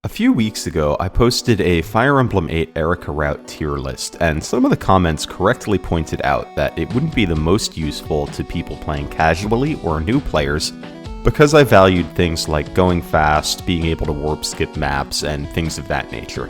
A few weeks ago, I posted a Fire Emblem 8 Eirika route tier list, and some of the comments correctly pointed out that it wouldn't be the most useful to people playing casually or new players, because I valued things like going fast, being able to warp skip maps, and things of that nature.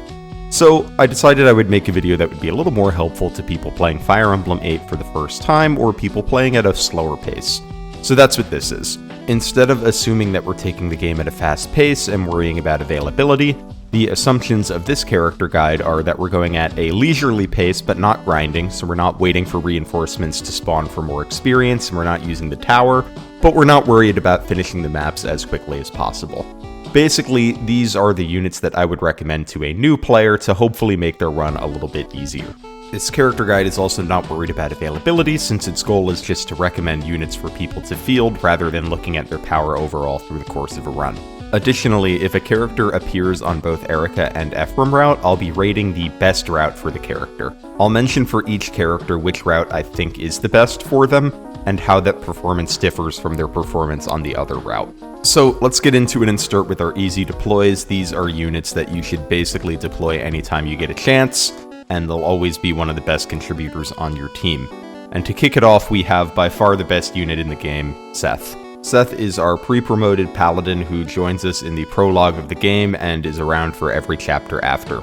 So I decided I would make a video that would be a little more helpful to people playing Fire Emblem 8 for the first time, or people playing at a slower pace. So that's what this is. Instead of assuming that we're taking the game at a fast pace and worrying about availability, the assumptions of this character guide are that we're going at a leisurely pace but not grinding, so we're not waiting for reinforcements to spawn for more experience, and we're not using the tower, but we're not worried about finishing the maps as quickly as possible. Basically, these are the units that I would recommend to a new player to hopefully make their run a little bit easier. This character guide is also not worried about availability, since its goal is just to recommend units for people to field rather than looking at their power overall through the course of a run. Additionally, if a character appears on both Eirika and Ephraim route, I'll be rating the best route for the character. I'll mention for each character which route I think is the best for them, and how that performance differs from their performance on the other route. So let's get into it and start with our easy deploys. These are units that you should basically deploy anytime you get a chance, and they'll always be one of the best contributors on your team. And to kick it off, we have by far the best unit in the game, Seth. Seth is our pre-promoted paladin who joins us in the prologue of the game and is around for every chapter after.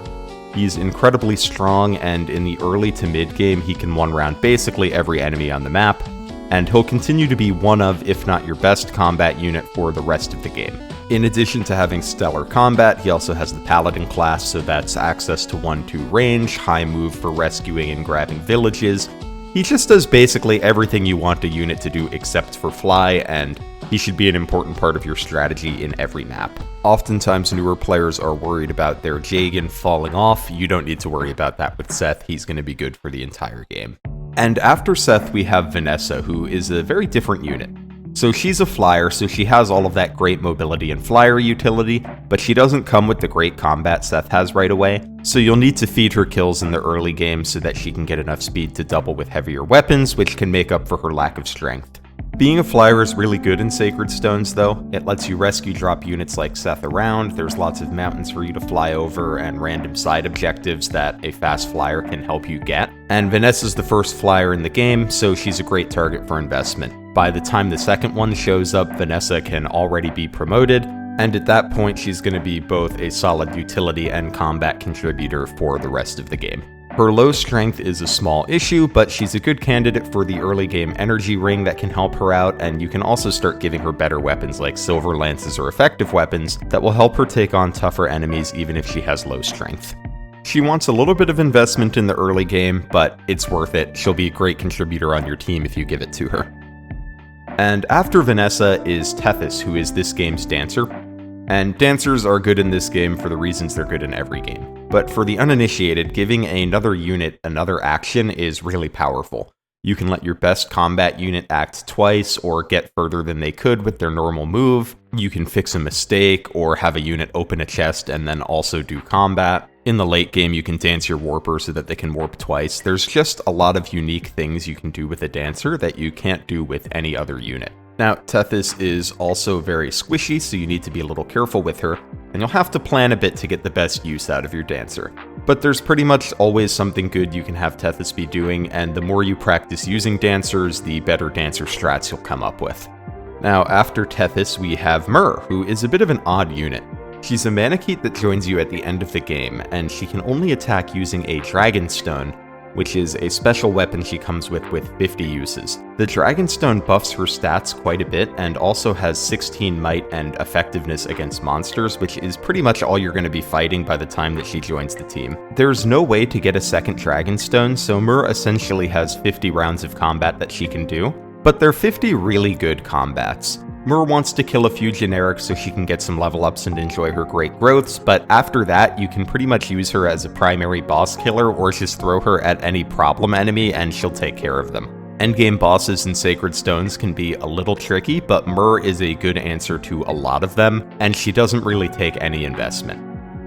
He's incredibly strong, and in the early to mid-game he can one-round basically every enemy on the map, and he'll continue to be one of, if not your best combat unit for the rest of the game. In addition to having stellar combat, he also has the Paladin class, so that's access to 1-2 range, high move for rescuing and grabbing villages. He just does basically everything you want a unit to do except for fly, and he should be an important part of your strategy in every map. Oftentimes newer players are worried about their Jagan falling off. You don't need to worry about that with Seth. He's going to be good for the entire game. And after Seth, we have Vanessa, who is a very different unit. So she's a flyer, so she has all of that great mobility and flyer utility, but she doesn't come with the great combat Seth has right away, so you'll need to feed her kills in the early game so that she can get enough speed to double with heavier weapons, which can make up for her lack of strength. Being a flyer is really good in Sacred Stones, though. It lets you rescue drop units like Seth around, there's lots of mountains for you to fly over, and random side objectives that a fast flyer can help you get. And Vanessa's the first flyer in the game, so she's a great target for investment. By the time the second one shows up, Vanessa can already be promoted, and at that point she's going to be both a solid utility and combat contributor for the rest of the game. Her low strength is a small issue, but she's a good candidate for the early game energy ring that can help her out, and you can also start giving her better weapons like silver lances or effective weapons that will help her take on tougher enemies even if she has low strength. She wants a little bit of investment in the early game, but it's worth it. She'll be a great contributor on your team if you give it to her. And after Vanessa is Tethys, who is this game's dancer. And dancers are good in this game for the reasons they're good in every game. But for the uninitiated, giving another unit another action is really powerful. You can let your best combat unit act twice or get further than they could with their normal move. You can fix a mistake or have a unit open a chest and then also do combat. In the late game, you can dance your warper so that they can warp twice. There's just a lot of unique things you can do with a dancer that you can't do with any other unit. Now, Tethys is also very squishy, so you need to be a little careful with her, and you'll have to plan a bit to get the best use out of your dancer. But there's pretty much always something good you can have Tethys be doing, and the more you practice using dancers, the better dancer strats you'll come up with. Now, after Tethys, we have Myrrh, who is a bit of an odd unit. She's a Manakete that joins you at the end of the game, and she can only attack using a Dragonstone, which is a special weapon she comes with 50 uses. The Dragonstone buffs her stats quite a bit and also has 16 might and effectiveness against monsters, which is pretty much all you're going to be fighting by the time that she joins the team. There's no way to get a second Dragonstone, so Myrrh essentially has 50 rounds of combat that she can do, but they're 50 really good combats. Myrrh wants to kill a few generics so she can get some level ups and enjoy her great growths, but after that, you can pretty much use her as a primary boss killer or just throw her at any problem enemy and she'll take care of them. Endgame bosses in Sacred Stones can be a little tricky, but Myrrh is a good answer to a lot of them, and she doesn't really take any investment.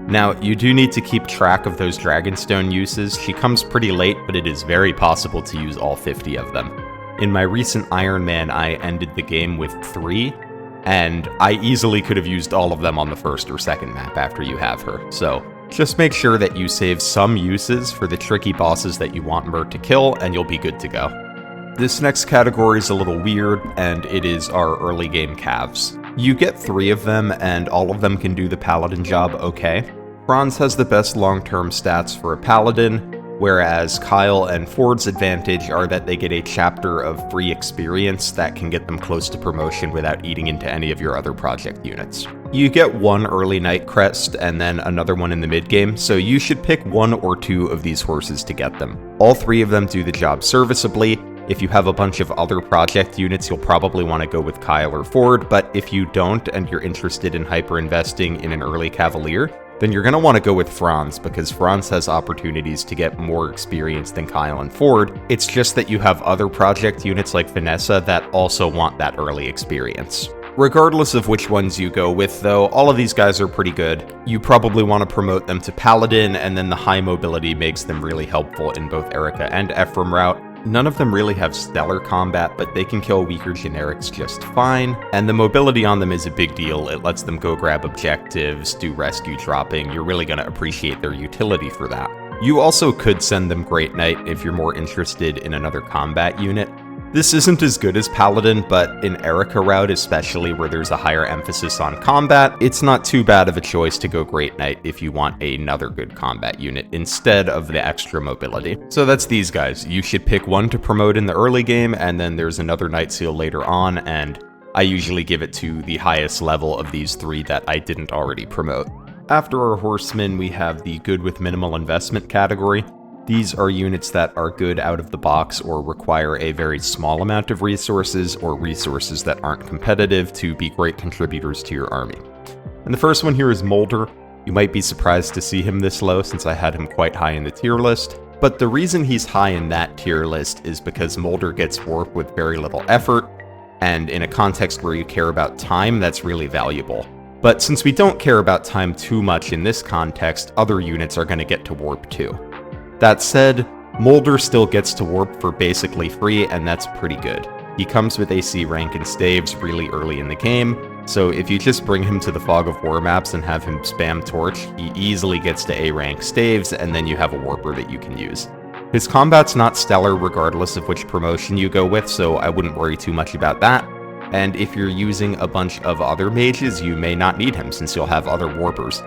Now, you do need to keep track of those Dragonstone uses. She comes pretty late, but it is very possible to use all 50 of them. In my recent Iron Man, I ended the game with 3, and I easily could have used all of them on the first or second map after you have her, so just make sure that you save some uses for the tricky bosses that you want Myrrh to kill, and you'll be good to go. This next category is a little weird, and it is our early game Cavs. You get 3 of them, and all of them can do the Paladin job okay. Franz has the best long-term stats for a Paladin, whereas Kyle and Ford's advantage are that they get a chapter of free experience that can get them close to promotion without eating into any of your other project units. You get 1 early night crest and then another one in the mid-game, so you should pick 1 or 2 of these horses to get them. All 3 of them do the job serviceably. If you have a bunch of other project units, you'll probably want to go with Kyle or Ford, but if you don't and you're interested in hyper-investing in an early Cavalier, then you're going to want to go with Franz, because Franz has opportunities to get more experience than Kyle and Ford. It's just that you have other project units like Vanessa that also want that early experience. Regardless of which ones you go with, though, all of these guys are pretty good. You probably want to promote them to Paladin, and then the high mobility makes them really helpful in both Eirika and Ephraim route. None of them really have stellar combat, but they can kill weaker generics just fine, and the mobility on them is a big deal. It lets them go grab objectives, do rescue dropping. You're really going to appreciate their utility for that. You also could send them Great Knight if you're more interested in another combat unit. This isn't as good as Paladin, but in Eirika route especially, where there's a higher emphasis on combat, it's not too bad of a choice to go Great Knight if you want another good combat unit instead of the extra mobility. So that's these guys. You should pick 1 to promote in the early game, and then there's another Night Seal later on, and I usually give it to the highest level of these 3 that I didn't already promote. After our horsemen, we have the good with minimal investment category. These are units that are good out of the box or require a very small amount of resources or resources that aren't competitive to be great contributors to your army. And the first one here is Moulder. You might be surprised to see him this low since I had him quite high in the tier list, but the reason he's high in that tier list is because Moulder gets warp with very little effort, and in a context where you care about time, that's really valuable. But since we don't care about time too much in this context, other units are going to get to warp too. That said, Moulder still gets to warp for basically free, and that's pretty good. He comes with AC rank and staves really early in the game, so if you just bring him to the Fog of War maps and have him spam Torch, he easily gets to A rank staves, and then you have a warper that you can use. His combat's not stellar regardless of which promotion you go with, so I wouldn't worry too much about that. And if you're using a bunch of other mages, you may not need him since you'll have other warpers.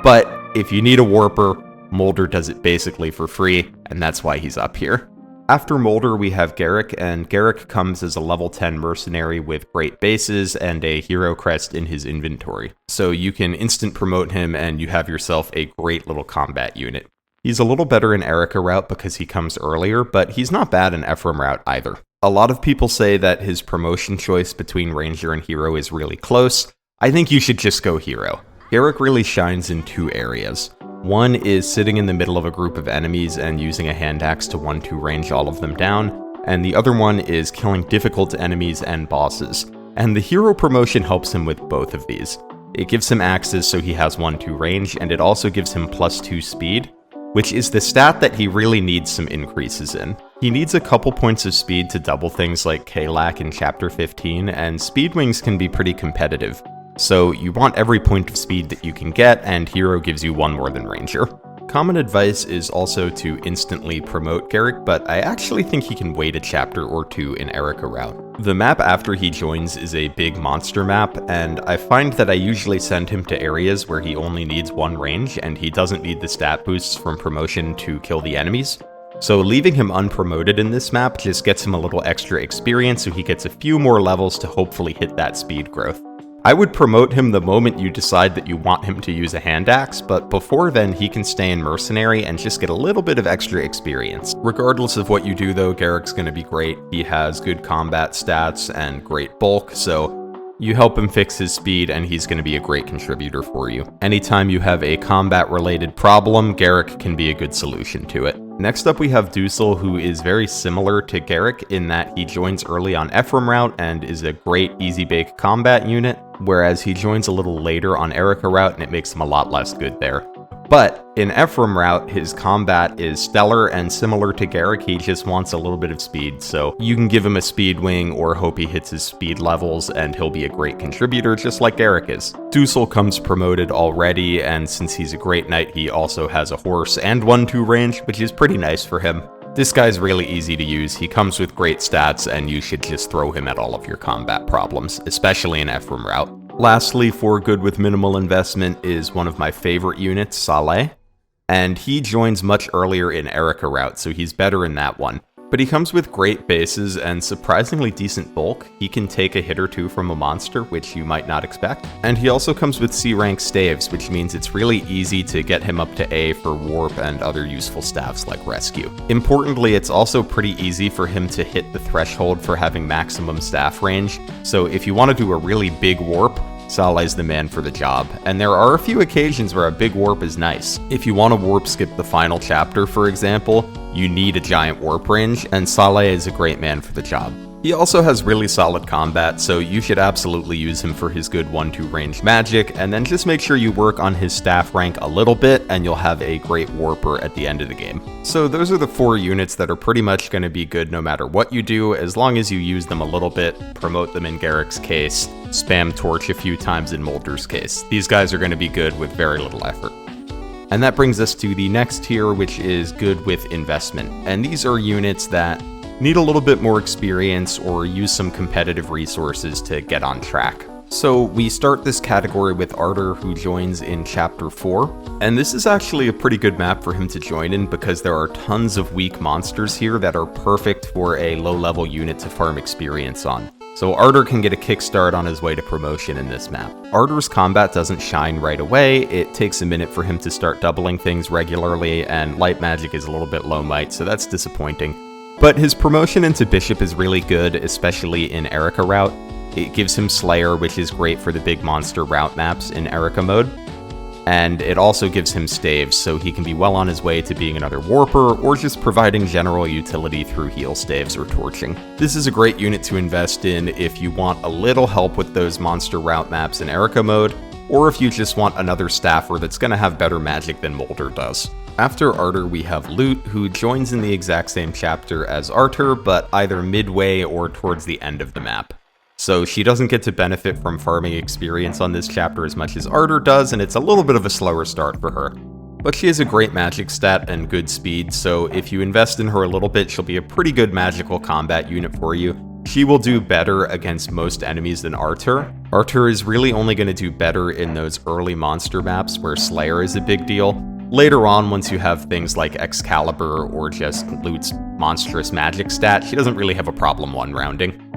But if you need a warper, Moulder does it basically for free, and that's why he's up here. After Moulder, we have Gerik, and Gerik comes as a level 10 mercenary with great bases and a hero crest in his inventory. So you can instant promote him and you have yourself a great little combat unit. He's a little better in Eirika route because he comes earlier, but he's not bad in Ephraim route either. A lot of people say that his promotion choice between Ranger and Hero is really close. I think you should just go Hero. Gerik really shines in 2 areas. One is sitting in the middle of a group of enemies and using a hand axe to 1-2 range all of them down, and the other one is killing difficult enemies and bosses. And the hero promotion helps him with both of these. It gives him axes so he has 1-2 range, and it also gives him +2 speed, which is the stat that he really needs some increases in. He needs a couple points of speed to double things like K-Lac in Chapter 15, and Speed Wings can be pretty competitive. So you want every point of speed that you can get, and Hero gives you 1 more than Ranger. Common advice is also to instantly promote Gerik, but I actually think he can wait a chapter or 2 in Eirika route. The map after he joins is a big monster map, and I find that I usually send him to areas where he only needs 1 range, and he doesn't need the stat boosts from promotion to kill the enemies. So leaving him unpromoted in this map just gets him a little extra experience so he gets a few more levels to hopefully hit that speed growth. I would promote him the moment you decide that you want him to use a hand axe, but before then he can stay in Mercenary and just get a little bit of extra experience. Regardless of what you do though, Gerik's going to be great. He has good combat stats and great bulk, so you help him fix his speed and he's going to be a great contributor for you. Anytime you have a combat related problem, Gerik can be a good solution to it. Next up we have Duessel, who is very similar to Gerik in that he joins early on Ephraim route and is a great easy bake combat unit, whereas he joins a little later on Eirika route and it makes him a lot less good there. But in Ephraim route, his combat is stellar and similar to Gerik, he just wants a little bit of speed, so you can give him a speed wing or hope he hits his speed levels and he'll be a great contributor just like Gerik is. Duessel comes promoted already, and since he's a great knight, he also has a horse and 1-2 range, which is pretty nice for him. This guy's really easy to use, he comes with great stats, and you should just throw him at all of your combat problems, especially in Ephraim route. Lastly, for good with minimal investment is one of my favorite units, Saleh, and he joins much earlier in Eirika route, so he's better in that one. But he comes with great bases and surprisingly decent bulk. He can take a hit or two from a monster, which you might not expect. And he also comes with C-rank staves, which means it's really easy to get him up to A for warp and other useful staffs like rescue. Importantly, it's also pretty easy for him to hit the threshold for having maximum staff range, so if you want to do a really big warp, Saleh's the man for the job, and there are a few occasions where a big warp is nice. If you want to warp skip the final chapter, for example, you need a giant warp range, and Saleh is a great man for the job. He also has really solid combat, so you should absolutely use him for his good 1-2 range magic, and then just make sure you work on his staff rank a little bit, and you'll have a great warper at the end of the game. So those are the 4 units that are pretty much going to be good no matter what you do, as long as you use them a little bit, promote them in Gerik's case, spam torch a few times in Moulder's case. These guys are going to be good with very little effort. And that brings us to the next tier, which is good with investment. And these are units that need a little bit more experience or use some competitive resources to get on track. So we start this category with Artur, who joins in Chapter 4, and this is actually a pretty good map for him to join in because there are tons of weak monsters here that are perfect for a low-level unit to farm experience on. So Artur can get a kickstart on his way to promotion in this map. Artur's combat doesn't shine right away, it takes a minute for him to start doubling things regularly, and light magic is a little bit low might, so that's disappointing. But his promotion into Bishop is really good, especially in Eirika route. It gives him Slayer, which is great for the big monster route maps in Eirika mode. And it also gives him staves, so he can be well on his way to being another warper, or just providing general utility through heal staves or torching. This is a great unit to invest in if you want a little help with those monster route maps in Eirika mode, or if you just want another staffer that's going to have better magic than Moulder does. After Artur, we have Lute, who joins in the exact same chapter as Artur, but either midway or towards the end of the map. So she doesn't get to benefit from farming experience on this chapter as much as Artur does, and it's a little bit of a slower start for her. But she has a great magic stat and good speed, so if you invest in her a little bit, she'll be a pretty good magical combat unit for you. She will do better against most enemies than Artur. Artur is really only going to do better in those early monster maps where Slayer is a big deal. Later on, once you have things like Excalibur or just Lute's monstrous magic stat, she doesn't really have a problem one-rounding.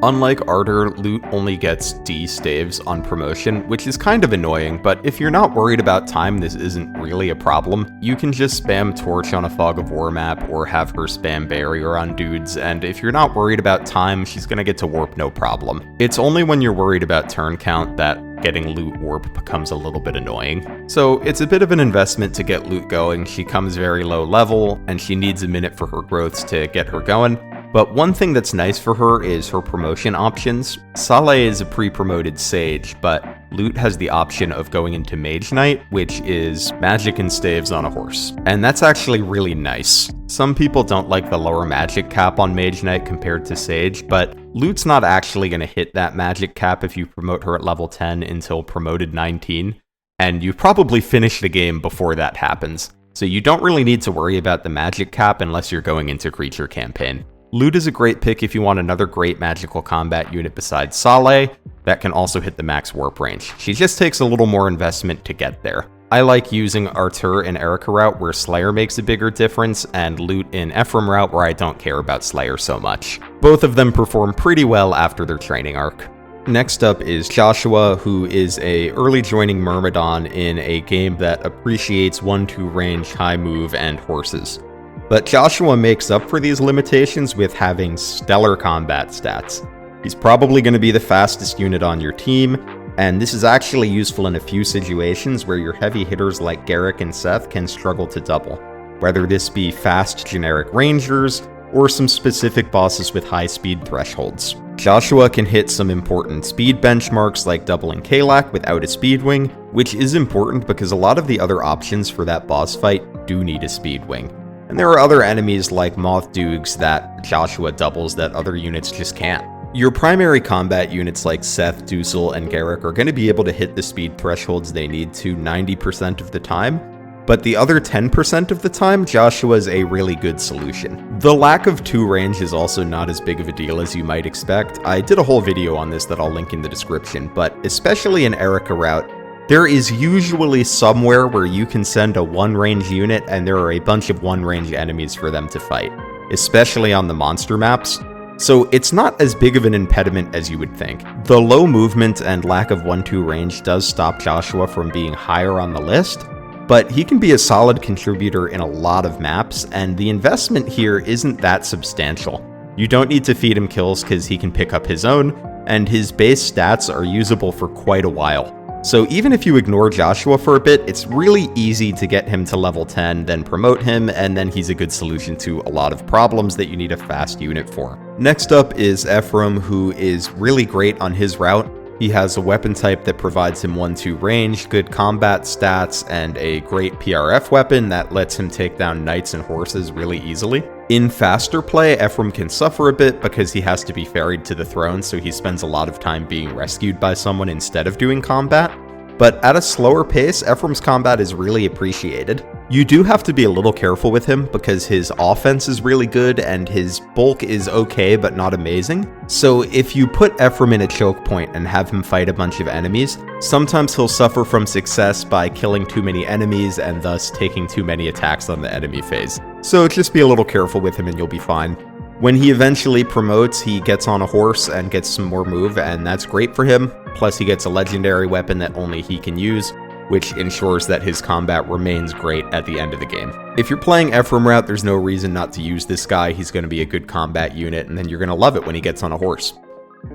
Unlike Artur, Lute only gets D staves on promotion, which is kind of annoying, but if you're not worried about time, this isn't really a problem. You can just spam Torch on a Fog of War map, or have her spam Barrier on dudes, and if you're not worried about time, she's gonna get to warp no problem. It's only when you're worried about turn count that getting Lute warp becomes a little bit annoying. So it's a bit of an investment to get Lute going. She comes very low level, and she needs a minute for her growths to get her going. But one thing that's nice for her is her promotion options. Saleh is a pre-promoted Sage, but Lute has the option of going into Mage Knight, which is magic and staves on a horse. And that's actually really nice. Some people don't like the lower magic cap on Mage Knight compared to Sage, but Lute's not actually going to hit that magic cap if you promote her at level 10 until promoted 19, and you probably finish the game before that happens. So you don't really need to worry about the magic cap unless you're going into creature campaign. Lute is a great pick if you want another great magical combat unit besides Saleh that can also hit the max warp range. She just takes a little more investment to get there. I like using Artur in Eirika route where Slayer makes a bigger difference, and Lute in Ephraim route where I don't care about Slayer so much. Both of them perform pretty well after their training arc. Next up is Joshua, who is a early joining Myrmidon in a game that appreciates 1-2 range, high move, and horses. But Joshua makes up for these limitations with having stellar combat stats. He's probably going to be the fastest unit on your team, and this is actually useful in a few situations where your heavy hitters like Gerik and Seth can struggle to double, whether this be fast generic rangers or some specific bosses with high speed thresholds. Joshua can hit some important speed benchmarks like doubling Kalak without a speed wing, which is important because a lot of the other options for that boss fight do need a speed wing. And there are other enemies like Moth Doogs that Joshua doubles that other units just can't. Your primary combat units like Seth, Duessel, and Gerik are going to be able to hit the speed thresholds they need to 90% of the time, but the other 10% of the time, Joshua is a really good solution. The lack of 2 range is also not as big of a deal as you might expect. I did a whole video on this that I'll link in the description, but especially in Eirika route, there is usually somewhere where you can send a 1-range unit and there are a bunch of 1-range enemies for them to fight, especially on the monster maps. So it's not as big of an impediment as you would think. The low movement and lack of 1-2 range does stop Joshua from being higher on the list, but he can be a solid contributor in a lot of maps, and the investment here isn't that substantial. You don't need to feed him kills because he can pick up his own, and his base stats are usable for quite a while. So even if you ignore Joshua for a bit, it's really easy to get him to level 10, then promote him, and then he's a good solution to a lot of problems that you need a fast unit for. Next up is Ephraim, who is really great on his route. He has a weapon type that provides him 1-2 range, good combat stats, and a great PRF weapon that lets him take down knights and horses really easily. In faster play, Ephraim can suffer a bit because he has to be ferried to the throne, so he spends a lot of time being rescued by someone instead of doing combat. But at a slower pace, Ephraim's combat is really appreciated. You do have to be a little careful with him because his offense is really good and his bulk is okay but not amazing. So if you put Ephraim in a choke point and have him fight a bunch of enemies, sometimes he'll suffer from success by killing too many enemies and thus taking too many attacks on the enemy phase. So just be a little careful with him and you'll be fine. When he eventually promotes, he gets on a horse and gets some more move, and that's great for him. Plus he gets a legendary weapon that only he can use, which ensures that his combat remains great at the end of the game. If you're playing Ephraim route, there's no reason not to use this guy. He's going to be a good combat unit, and then you're going to love it when he gets on a horse.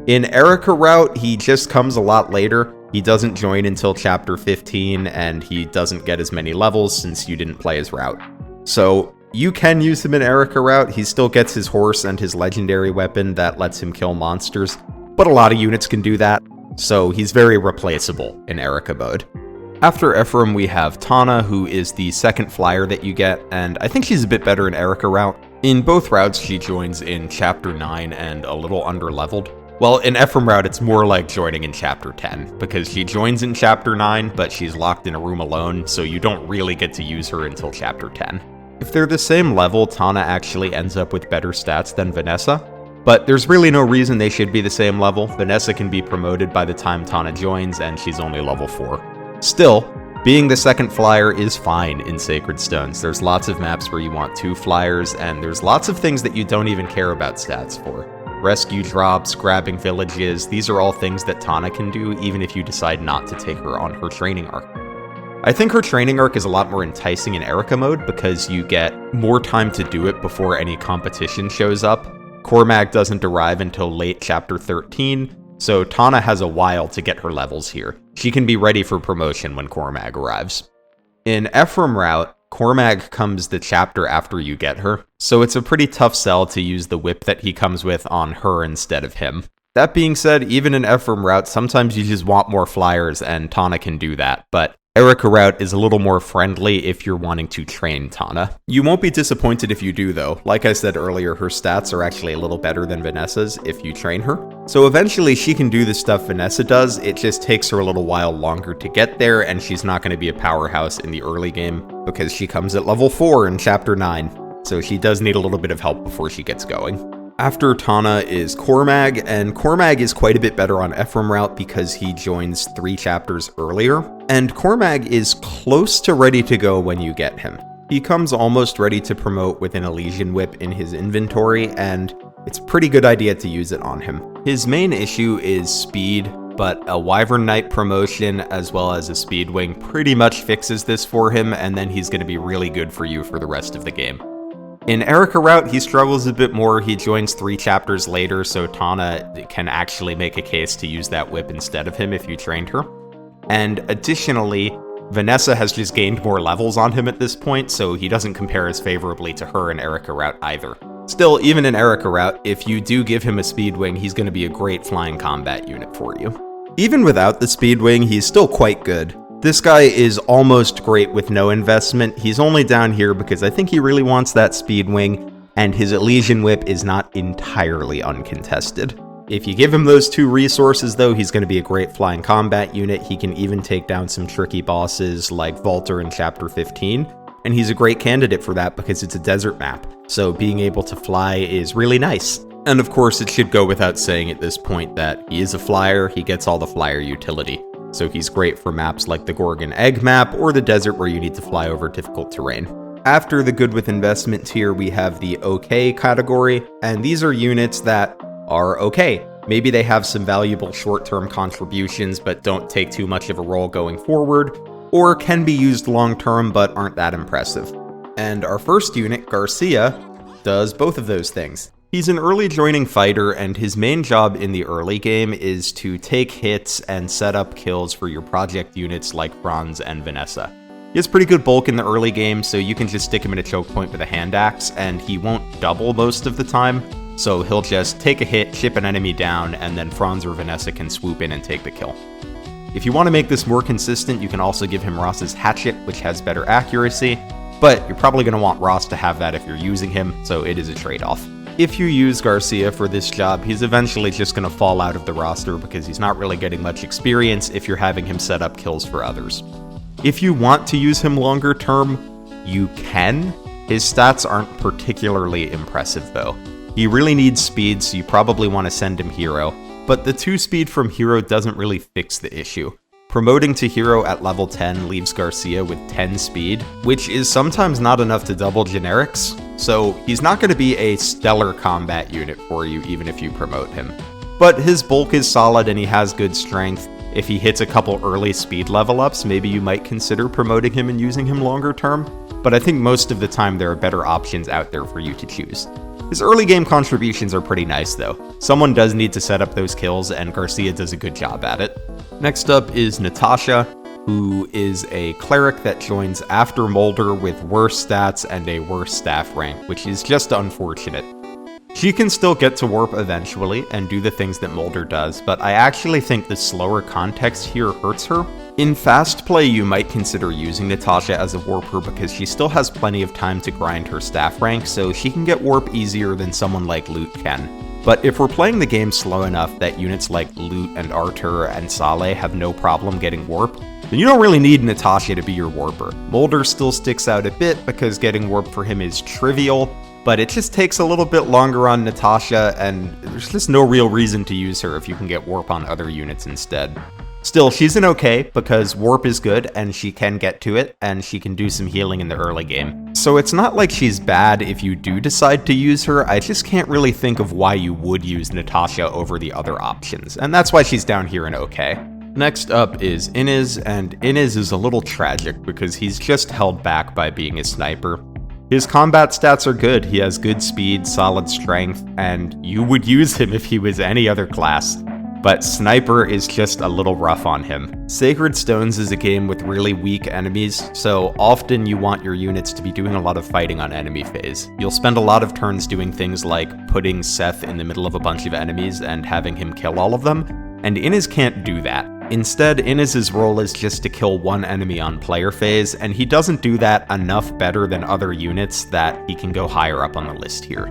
In Eirika route, he just comes a lot later. He doesn't join until chapter 15, and he doesn't get as many levels since you didn't play his route. So you can use him in Eirika route. He still gets his horse and his legendary weapon that lets him kill monsters, but a lot of units can do that, so he's very replaceable in Eirika mode. After Ephraim, we have Tana, who is the second flyer that you get, and I think she's a bit better in Eirika route. In both routes, she joins in Chapter 9 and a little under-leveled. Well, in Ephraim route, it's more like joining in Chapter 10, because she joins in Chapter 9, but she's locked in a room alone, so you don't really get to use her until Chapter 10. If they're the same level, Tana actually ends up with better stats than Vanessa, but there's really no reason they should be the same level. Vanessa can be promoted by the time Tana joins, and she's only level 4. Still, being the second flyer is fine in Sacred Stones. There's lots of maps where you want 2 flyers, and there's lots of things that you don't even care about stats for. Rescue drops, grabbing villages, these are all things that Tana can do, even if you decide not to take her on her training arc. I think her training arc is a lot more enticing in Eirika mode because you get more time to do it before any competition shows up. Cormag doesn't arrive until late chapter 13, so Tana has a while to get her levels here. She can be ready for promotion when Cormag arrives. In Ephraim route, Cormag comes the chapter after you get her, so it's a pretty tough sell to use the whip that he comes with on her instead of him. That being said, even in Ephraim route, sometimes you just want more flyers, and Tana can do that, but Eirika route is a little more friendly if you're wanting to train Tana. You won't be disappointed if you do though. Like I said earlier, her stats are actually a little better than Vanessa's if you train her. So eventually she can do the stuff Vanessa does, it just takes her a little while longer to get there, and she's not going to be a powerhouse in the early game because she comes at level 4 in chapter 9. So she does need a little bit of help before she gets going. After Tana is Cormag, and Cormag is quite a bit better on Ephraim route because he joins 3 chapters earlier, and Cormag is close to ready to go when you get him. He comes almost ready to promote with an Elysian Whip in his inventory, and it's a pretty good idea to use it on him. His main issue is speed, but a Wyvern Knight promotion as well as a Speed Wing pretty much fixes this for him, and then he's going to be really good for you for the rest of the game. In Eirika route, he struggles a bit more. He joins 3 chapters later, so Tana can actually make a case to use that whip instead of him if you trained her. And additionally, Vanessa has just gained more levels on him at this point, so he doesn't compare as favorably to her in Eirika route either. Still, even in Eirika route, if you do give him a speed wing, he's going to be a great flying combat unit for you. Even without the speed wing, he's still quite good. This guy is almost great with no investment. He's only down here because I think he really wants that speed wing, and his Elysian Whip is not entirely uncontested. If you give him those 2 resources though, he's going to be a great flying combat unit. He can even take down some tricky bosses like Vulnerar in Chapter 15, and he's a great candidate for that because it's a desert map, so being able to fly is really nice. And of course, it should go without saying at this point that he is a flyer, he gets all the flyer utility. So he's great for maps like the Gorgon Egg map or the desert where you need to fly over difficult terrain. After the good with investment tier, we have the okay category, and these are units that are okay. Maybe they have some valuable short-term contributions but don't take too much of a role going forward, or can be used long-term but aren't that impressive. And our first unit, Garcia, does both of those things. He's an early joining fighter, and his main job in the early game is to take hits and set up kills for your project units like Franz and Vanessa. He has pretty good bulk in the early game, so you can just stick him in a choke point with a hand axe, and he won't double most of the time, so he'll just take a hit, chip an enemy down, and then Franz or Vanessa can swoop in and take the kill. If you want to make this more consistent, you can also give him Ross's Hatchet, which has better accuracy, but you're probably going to want Ross to have that if you're using him, so it is a trade-off. If you use Garcia for this job, he's eventually just going to fall out of the roster because he's not really getting much experience if you're having him set up kills for others. If you want to use him longer term, you can. His stats aren't particularly impressive though. He really needs speed, so you probably want to send him hero, but the 2 speed from hero doesn't really fix the issue. Promoting to hero at level 10 leaves Garcia with 10 speed, which is sometimes not enough to double generics, so he's not going to be a stellar combat unit for you even if you promote him. But his bulk is solid and he has good strength. If he hits a couple early speed level ups, maybe you might consider promoting him and using him longer term, but I think most of the time there are better options out there for you to choose. His early game contributions are pretty nice though. Someone does need to set up those kills, and Garcia does a good job at it. Next up is Natasha, who is a cleric that joins after Moulder with worse stats and a worse staff rank, which is just unfortunate. She can still get to warp eventually and do the things that Moulder does, but I actually think the slower context here hurts her. In fast play, you might consider using Natasha as a warper because she still has plenty of time to grind her staff rank, so she can get warp easier than someone like Lute can. But if we're playing the game slow enough that units like Lute and Artur and Saleh have no problem getting warp, then you don't really need Natasha to be your warper. Moulder still sticks out a bit because getting warp for him is trivial, but it just takes a little bit longer on Natasha, and there's just no real reason to use her if you can get warp on other units instead. Still, she's an okay, because warp is good, and she can get to it, and she can do some healing in the early game. So it's not like she's bad if you do decide to use her, I just can't really think of why you would use Natasha over the other options, and that's why she's down here in okay. Next up is Inez, and Inez is a little tragic because he's just held back by being a sniper. His combat stats are good, he has good speed, solid strength, and you would use him if he was any other class. But Sniper is just a little rough on him. Sacred Stones is a game with really weak enemies, so often you want your units to be doing a lot of fighting on enemy phase. You'll spend a lot of turns doing things like putting Seth in the middle of a bunch of enemies and having him kill all of them, and Inez can't do that. Instead, Inez's role is just to kill one enemy on player phase, and he doesn't do that enough better than other units that he can go higher up on the list here.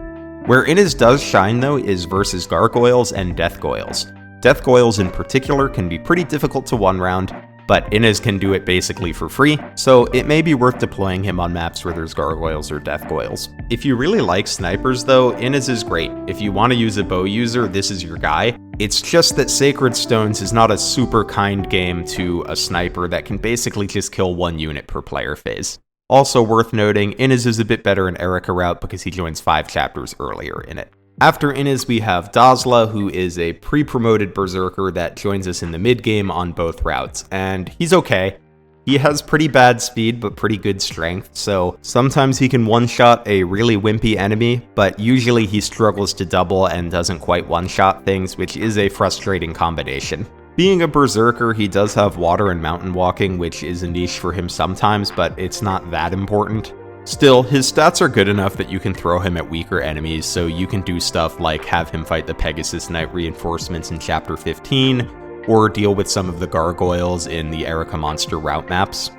Where Inez does shine though is versus Gargoyles and Deathgoyles. Deathgoyles in particular can be pretty difficult to one-round, but Inez can do it basically for free, so it may be worth deploying him on maps where there's Gargoyles or Deathgoyles. If you really like snipers though, Inez is great. If you want to use a bow user, this is your guy. It's just that Sacred Stones is not a super kind game to a sniper that can basically just kill one unit per player phase. Also worth noting, Inez is a bit better in Eirika route because he joins 5 chapters earlier in it. After Inez, we have Dozla, who is a pre-promoted berserker that joins us in the mid-game on both routes, and he's okay. He has pretty bad speed, but pretty good strength, so sometimes he can one-shot a really wimpy enemy, but usually he struggles to double and doesn't quite one-shot things, which is a frustrating combination. Being a berserker, he does have water and mountain walking, which is a niche for him sometimes, but it's not that important. Still, his stats are good enough that you can throw him at weaker enemies, so you can do stuff like have him fight the Pegasus Knight reinforcements in Chapter 15, or deal with some of the gargoyles in the Eirika monster route maps.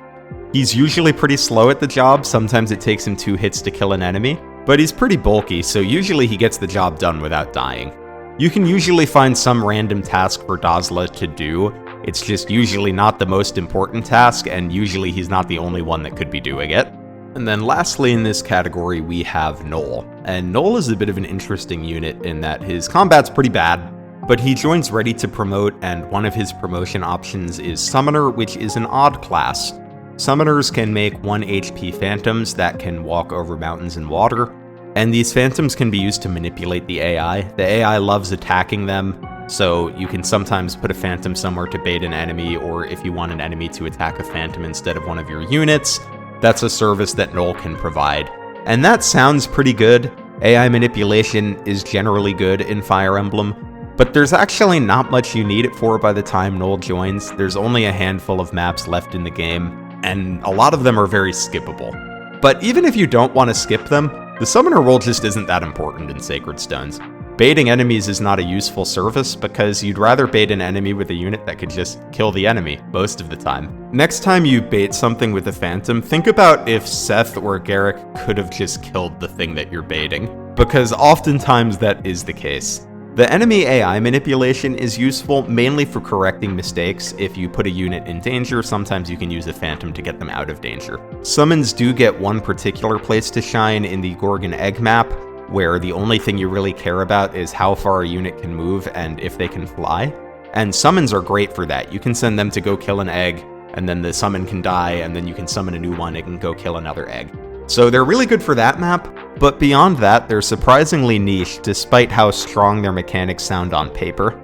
He's usually pretty slow at the job, sometimes it takes him 2 hits to kill an enemy, but he's pretty bulky, so usually he gets the job done without dying. You can usually find some random task for Dozla to do, it's just usually not the most important task, and usually he's not the only one that could be doing it. And then lastly in this category we have Knoll, and Knoll is a bit of an interesting unit in that his combat's pretty bad, but he joins Ready to Promote, and one of his promotion options is Summoner, which is an odd class. Summoners can make 1 HP phantoms that can walk over mountains and water, and these phantoms can be used to manipulate the AI. The AI loves attacking them, so you can sometimes put a phantom somewhere to bait an enemy, or if you want an enemy to attack a phantom instead of one of your units, that's a service that Knoll can provide. And that sounds pretty good. AI manipulation is generally good in Fire Emblem, but there's actually not much you need it for by the time Knoll joins. There's only a handful of maps left in the game, and a lot of them are very skippable. But even if you don't want to skip them, the summoner role just isn't that important in Sacred Stones. Baiting enemies is not a useful service because you'd rather bait an enemy with a unit that could just kill the enemy most of the time. Next time you bait something with a phantom, think about if Seth or Gerik could have just killed the thing that you're baiting, because oftentimes that is the case. The enemy AI manipulation is useful mainly for correcting mistakes. If you put a unit in danger, sometimes you can use a phantom to get them out of danger. Summons do get one particular place to shine in the Gorgon Egg map, where the only thing you really care about is how far a unit can move and if they can fly. And summons are great for that. You can send them to go kill an egg, and then the summon can die, and then you can summon a new one and can go kill another egg. So they're really good for that map, but beyond that, they're surprisingly niche despite how strong their mechanics sound on paper.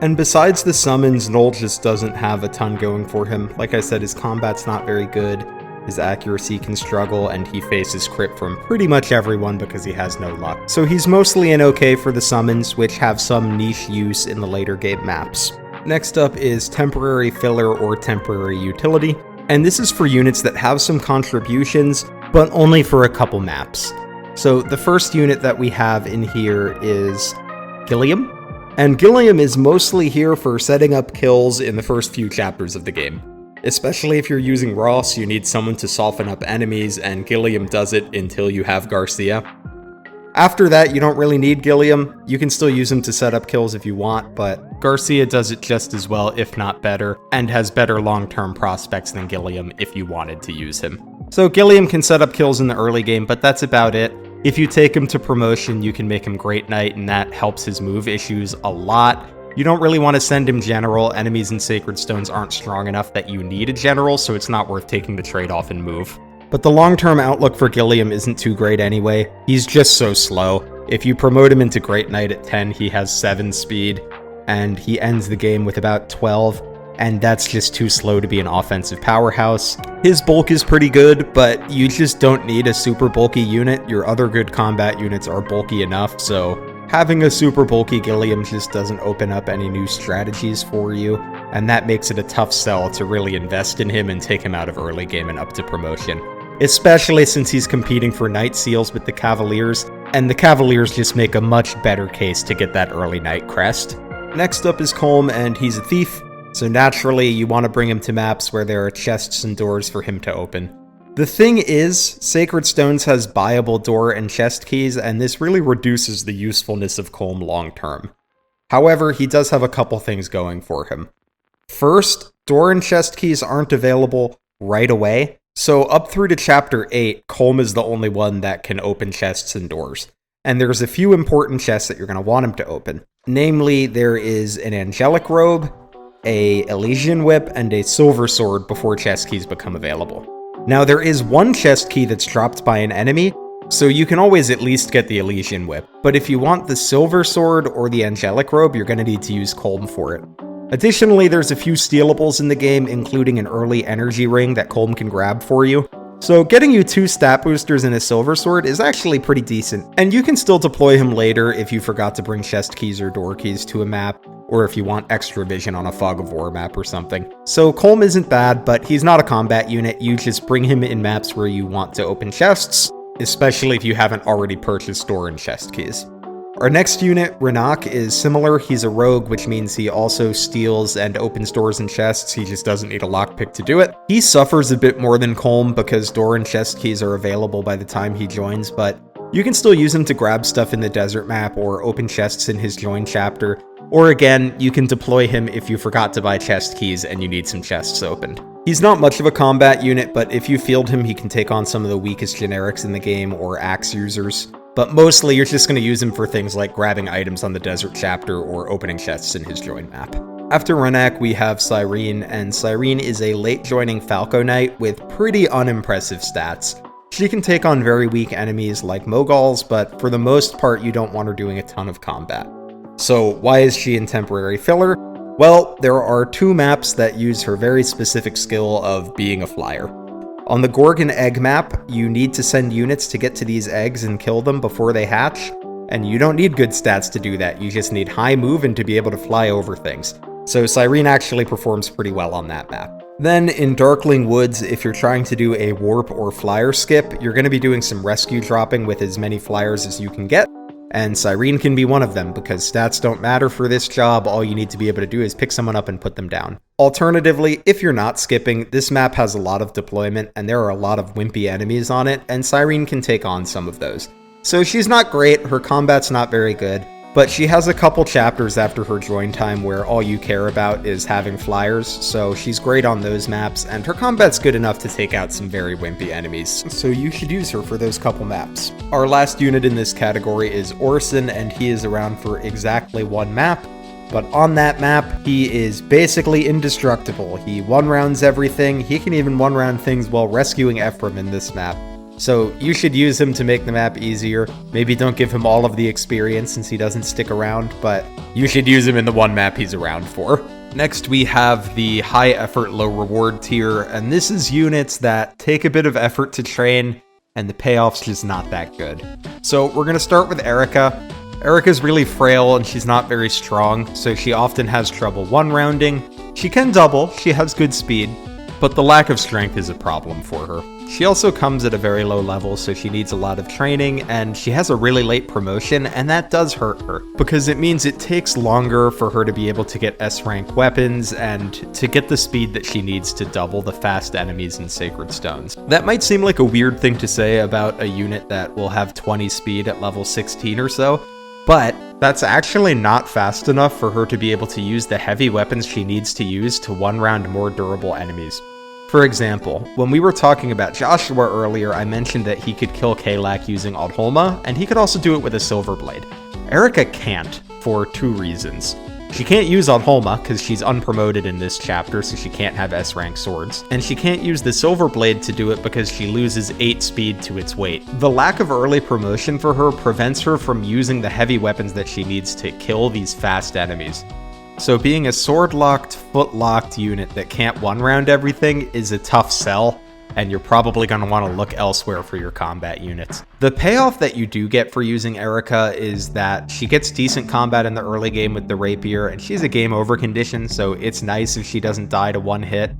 And besides the summons, Knoll just doesn't have a ton going for him. Like I said, his combat's not very good, his accuracy can struggle, and he faces crit from pretty much everyone because he has no luck. So he's mostly an okay for the summons, which have some niche use in the later game maps. Next up is Temporary Filler or Temporary Utility, and this is for units that have some contributions, but only for a couple maps. So the first unit that we have in here is Gilliam, and Gilliam is mostly here for setting up kills in the first few chapters of the game. Especially if you're using Ross, you need someone to soften up enemies, and Gilliam does it until you have Garcia. After that, you don't really need Gilliam. You can still use him to set up kills if you want, but Garcia does it just as well, if not better, and has better long-term prospects than Gilliam if you wanted to use him. So Gilliam can set up kills in the early game, but that's about it. If you take him to promotion, you can make him Great Knight, and that helps his move issues a lot. You don't really want to send him General. Enemies in Sacred Stones aren't strong enough that you need a General, so it's not worth taking the trade-off and move. But the long-term outlook for Gilliam isn't too great anyway. He's just so slow. If you promote him into Great Knight at 10, he has 7 speed, and he ends the game with about 12, and that's just too slow to be an offensive powerhouse. His bulk is pretty good, but you just don't need a super bulky unit. Your other good combat units are bulky enough, so having a super bulky Gilliam just doesn't open up any new strategies for you, and that makes it a tough sell to really invest in him and take him out of early game and up to promotion. Especially since he's competing for Knight Seals with the Cavaliers, and the Cavaliers just make a much better case to get that early Knight crest. Next up is Colm, and he's a thief, so naturally you want to bring him to maps where there are chests and doors for him to open. The thing is, Sacred Stones has buyable door and chest keys, and this really reduces the usefulness of Colm long term. However, he does have a couple things going for him. First, door and chest keys aren't available right away, so up through to Chapter 8, Colm is the only one that can open chests and doors. And there's a few important chests that you're going to want him to open. Namely, there is an Angelic Robe, a Elysian Whip, and a Silver Sword before chest keys become available. Now, there is one chest key that's dropped by an enemy, so you can always at least get the Elysian Whip. But if you want the Silver Sword or the Angelic Robe, you're going to need to use Colm for it. Additionally, there's a few stealables in the game, including an early energy ring that Colm can grab for you. So getting you 2 stat boosters and a Silver Sword is actually pretty decent, and you can still deploy him later if you forgot to bring chest keys or door keys to a map, or if you want extra vision on a Fog of War map or something. So Colm isn't bad, but he's not a combat unit. You just bring him in maps where you want to open chests, especially if you haven't already purchased store and chest keys. Our next unit, Rennac, is similar. He's a rogue, which means he also steals and opens doors and chests. He just doesn't need a lockpick to do it. He suffers a bit more than Colm because door and chest keys are available by the time he joins, but you can still use him to grab stuff in the desert map or open chests in his join chapter. Or again, you can deploy him if you forgot to buy chest keys and you need some chests opened. He's not much of a combat unit, but if you field him, he can take on some of the weakest generics in the game or axe users. But mostly, you're just going to use him for things like grabbing items on the desert chapter or opening chests in his join map. After Rennac, we have Syrene, and Syrene is a late-joining Falco Knight with pretty unimpressive stats. She can take on very weak enemies like Moguls, but for the most part, you don't want her doing a ton of combat. So why is she in temporary filler? Well, there are 2 maps that use her very specific skill of being a flyer. On the Gorgon egg map, you need to send units to get to these eggs and kill them before they hatch, and you don't need good stats to do that, you just need high move and to be able to fly over things. So Syrene actually performs pretty well on that map. Then in Darkling Woods, if you're trying to do a warp or flyer skip, you're going to be doing some rescue dropping with as many flyers as you can get, and Syrene can be one of them because stats don't matter for this job, all you need to be able to do is pick someone up and put them down. Alternatively, if you're not skipping, this map has a lot of deployment and there are a lot of wimpy enemies on it, and Syrene can take on some of those. So she's not great, her combat's not very good, but she has a couple chapters after her join time where all you care about is having flyers, so she's great on those maps, and her combat's good enough to take out some very wimpy enemies, so you should use her for those couple maps. Our last unit in this category is Orson, and he is around for exactly 1 map, but on that map, he is basically indestructible. He one-rounds everything, he can even one-round things while rescuing Ephraim in this map. So you should use him to make the map easier. Maybe don't give him all of the experience since he doesn't stick around, but you should use him in the 1 map he's around for. Next we have the high effort, low reward tier, and this is units that take a bit of effort to train, and the payoff's just not that good. So we're gonna start with Eirika. Eirika's really frail and she's not very strong, so she often has trouble one-rounding. She can double, she has good speed, but the lack of strength is a problem for her. She also comes at a very low level, so she needs a lot of training, and she has a really late promotion, and that does hurt her, because it means it takes longer for her to be able to get S-rank weapons, and to get the speed that she needs to double the fast enemies in Sacred Stones. That might seem like a weird thing to say about a unit that will have 20 speed at level 16 or so, but that's actually not fast enough for her to be able to use the heavy weapons she needs to use to one-round more durable enemies. For example, when we were talking about Joshua earlier, I mentioned that he could kill Kalak using Aldholma, and he could also do it with a Silver Blade. Eirika can't, for 2 reasons. She can't use Aldholma, because she's unpromoted in this chapter, so she can't have S-rank swords, and she can't use the Silver Blade to do it because she loses 8 speed to its weight. The lack of early promotion for her prevents her from using the heavy weapons that she needs to kill these fast enemies. So being a sword-locked, foot-locked unit that can't one-round everything is a tough sell, and you're probably going to want to look elsewhere for your combat units. The payoff that you do get for using Eirika is that she gets decent combat in the early game with the rapier, and she's a game over condition, so it's nice if she doesn't die to 1 hit.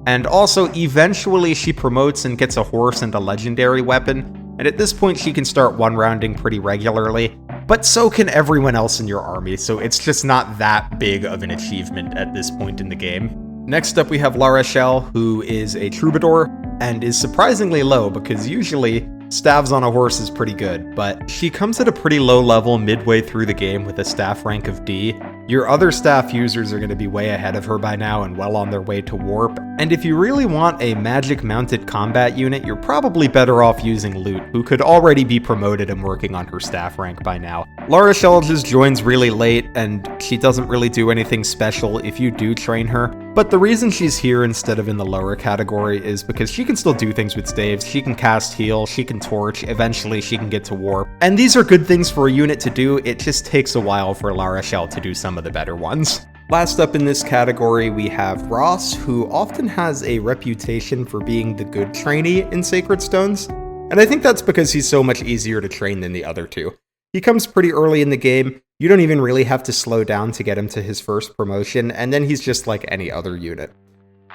And also, eventually she promotes and gets a horse and a legendary weapon, and at this point she can start one-rounding pretty regularly. But so can everyone else in your army, so it's just not that big of an achievement at this point in the game. Next up we have La Rochelle, who is a troubadour, and is surprisingly low because usually staves on a horse is pretty good, but she comes at a pretty low level midway through the game with a staff rank of D. Your other staff users are going to be way ahead of her by now and well on their way to warp, and if you really want a magic mounted combat unit, you're probably better off using Lute, who could already be promoted and working on her staff rank by now. La Rochelle just joins really late, and she doesn't really do anything special if you do train her, but the reason she's here instead of in the lower category is because she can still do things with staves, she can cast heal, she can torch, eventually she can get to warp, and these are good things for a unit to do, it just takes a while for La Rochelle to do some of the better ones. Last up in this category we have Ross, who often has a reputation for being the good trainee in Sacred Stones, and I think that's because he's so much easier to train than the other 2. He comes pretty early in the game. You don't even really have to slow down to get him to his first promotion, and then he's just like any other unit.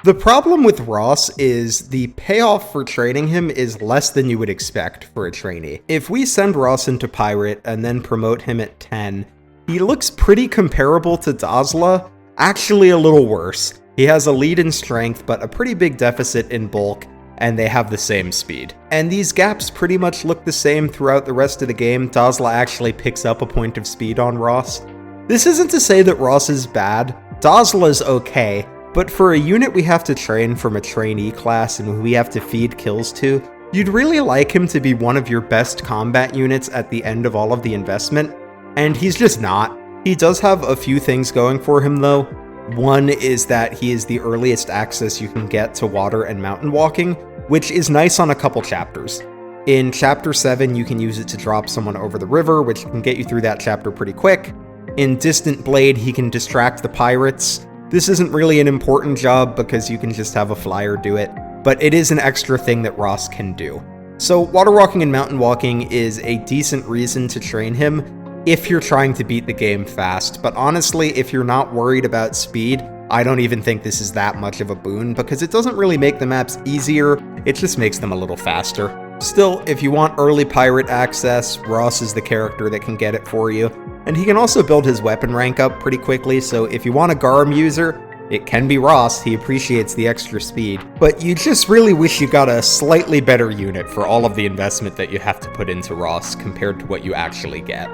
The problem with Ross is the payoff for training him is less than you would expect for a trainee. If we send Ross into Pirate and then promote him at 10, he looks pretty comparable to Dozla, actually a little worse. He has a lead in strength, but a pretty big deficit in bulk, and they have the same speed. And these gaps pretty much look the same throughout the rest of the game. Dozla actually picks up a point of speed on Ross. This isn't to say that Ross is bad. Dozla's okay, but for a unit we have to train from a trainee class and who we have to feed kills to, you'd really like him to be one of your best combat units at the end of all of the investment, and he's just not. He does have a few things going for him though. One is that he is the earliest access you can get to water and mountain walking, which is nice on a couple chapters. In Chapter 7, you can use it to drop someone over the river, which can get you through that chapter pretty quick. In Distant Blade, he can distract the pirates. This isn't really an important job because you can just have a flyer do it, but it is an extra thing that Ross can do. So water walking and mountain walking is a decent reason to train him if you're trying to beat the game fast, but honestly, if you're not worried about speed, I don't even think this is that much of a boon because it doesn't really make the maps easier, it just makes them a little faster. Still, if you want early pirate access, Ross is the character that can get it for you. And he can also build his weapon rank up pretty quickly, so if you want a Garm user, it can be Ross, he appreciates the extra speed. But you just really wish you got a slightly better unit for all of the investment that you have to put into Ross compared to what you actually get.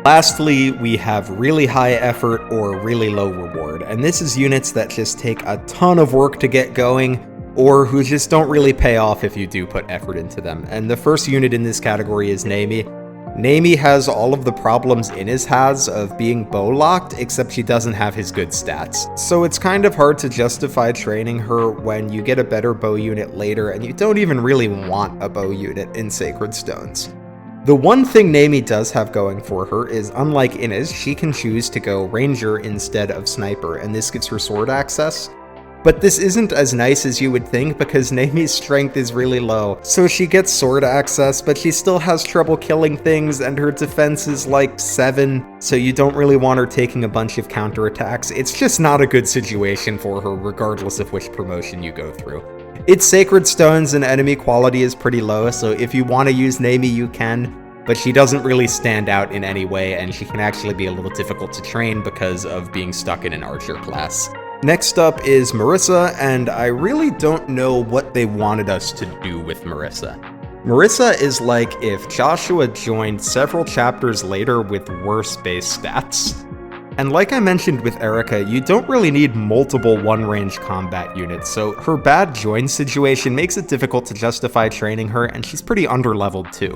Lastly, we have really high effort or really low reward, and this is units that just take a ton of work to get going, or who just don't really pay off if you do put effort into them. And the first unit in this category is Neimi. Neimi has all of the problems Innes has of being bow-locked, except she doesn't have his good stats. So it's kind of hard to justify training her when you get a better bow unit later and you don't even really want a bow unit in Sacred Stones. The one thing Neimi does have going for her is, unlike Innes, she can choose to go Ranger instead of Sniper, and this gives her sword access. But this isn't as nice as you would think because Neimi's strength is really low, so she gets sword access, but she still has trouble killing things and her defense is like 7, so you don't really want her taking a bunch of counterattacks. It's just not a good situation for her regardless of which promotion you go through. It's Sacred Stones and enemy quality is pretty low, so if you want to use Neimi you can, but she doesn't really stand out in any way and she can actually be a little difficult to train because of being stuck in an archer class. Next up is Marisa, and I really don't know what they wanted us to do with Marisa. Marisa is like if Joshua joined several chapters later with worse base stats. And like I mentioned with Eirika, you don't really need multiple one-range combat units, so her bad join situation makes it difficult to justify training her, and she's pretty underleveled too.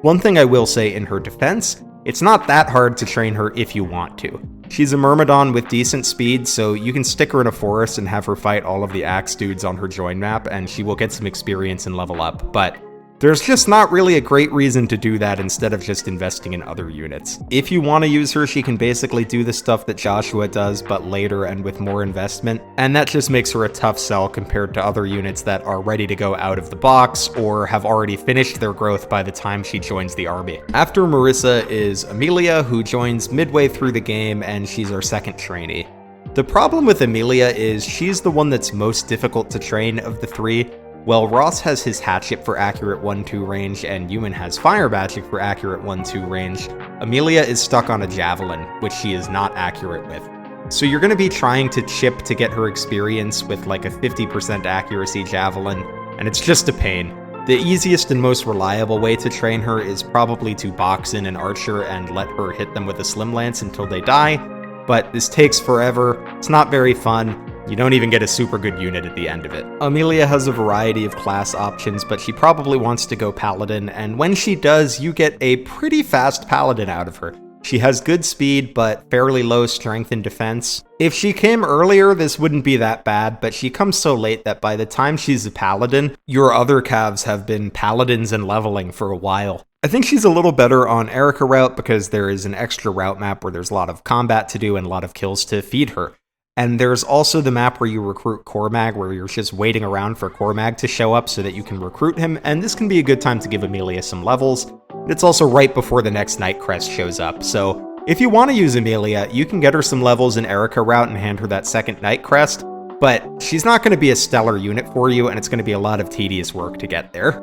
One thing I will say in her defense, it's not that hard to train her if you want to. She's a Myrmidon with decent speed, so you can stick her in a forest and have her fight all of the axe dudes on her join map, and she will get some experience and level up, but there's just not really a great reason to do that instead of just investing in other units. If you want to use her, she can basically do the stuff that Joshua does, but later and with more investment, and that just makes her a tough sell compared to other units that are ready to go out of the box or have already finished their growth by the time she joins the army. After Marisa is Amelia, who joins midway through the game, and she's our second trainee. The problem with Amelia is she's the one that's most difficult to train of the three. While Ross has his hatchet for accurate 1-2 range and Ewan has fire magic for accurate 1-2 range, Amelia is stuck on a javelin, which she is not accurate with. So you're going to be trying to chip to get her experience with like a 50% accuracy javelin, and it's just a pain. The easiest and most reliable way to train her is probably to box in an archer and let her hit them with a slim lance until they die, but this takes forever, it's not very fun. You don't even get a super good unit at the end of it. Amelia has a variety of class options, but she probably wants to go Paladin, and when she does, you get a pretty fast Paladin out of her. She has good speed, but fairly low strength and defense. If she came earlier, this wouldn't be that bad, but she comes so late that by the time she's a Paladin, your other Cavs have been Paladins and leveling for a while. I think she's a little better on Eirika route because there is an extra route map where there's a lot of combat to do and a lot of kills to feed her. And there's also the map where you recruit Cormag, where you're just waiting around for Cormag to show up so that you can recruit him, and this can be a good time to give Amelia some levels. and it's also right before the next Night Crest shows up, so if you want to use Amelia, you can get her some levels in Eirika route and hand her that second Night Crest, but she's not going to be a stellar unit for you, and it's going to be a lot of tedious work to get there.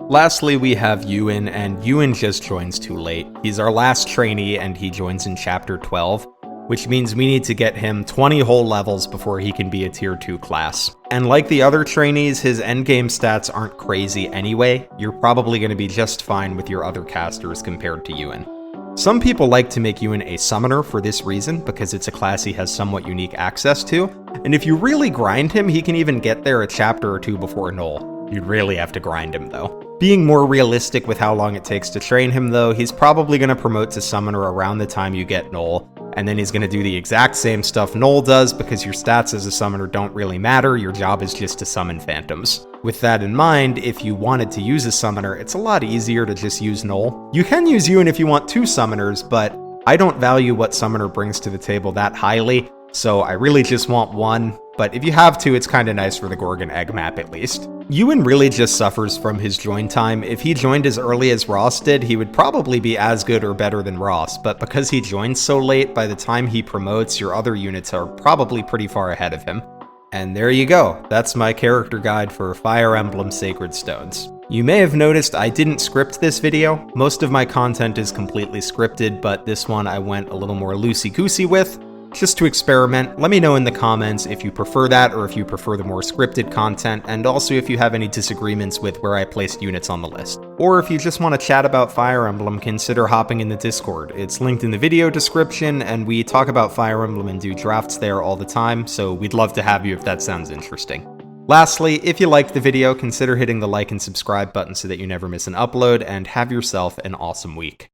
Lastly, we have Ewan, and Ewan just joins too late. He's our last trainee, and he joins in Chapter 12, which means we need to get him 20 whole levels before he can be a Tier 2 class. And like the other trainees, his endgame stats aren't crazy anyway. You're probably going to be just fine with your other casters compared to Ewan. Some people like to make Ewan a summoner for this reason, because it's a class he has somewhat unique access to, and if you really grind him, he can even get there a chapter or two before Knoll. You'd really have to grind him though. Being more realistic with how long it takes to train him though, he's probably going to promote to summoner around the time you get Knoll, and then he's going to do the exact same stuff Knoll does because your stats as a summoner don't really matter, your job is just to summon phantoms. With that in mind, if you wanted to use a summoner, it's a lot easier to just use Knoll. You can use Ewan if you want 2 summoners, but I don't value what summoner brings to the table that highly, so I really just want 1, but if you have 2, it's kinda nice for the Gorgon Egg map at least. Ewan really just suffers from his join time. If he joined as early as Ross did, he would probably be as good or better than Ross, but because he joins so late, by the time he promotes, your other units are probably pretty far ahead of him. And there you go, that's my character guide for Fire Emblem Sacred Stones. You may have noticed I didn't script this video. Most of my content is completely scripted, but this one I went a little more loosey-goosey with, just to experiment. Let me know in the comments if you prefer that or if you prefer the more scripted content, and also if you have any disagreements with where I placed units on the list. Or if you just want to chat about Fire Emblem, consider hopping in the Discord. It's linked in the video description, and we talk about Fire Emblem and do drafts there all the time, so we'd love to have you if that sounds interesting. Lastly, if you liked the video, consider hitting the like and subscribe button so that you never miss an upload, and have yourself an awesome week.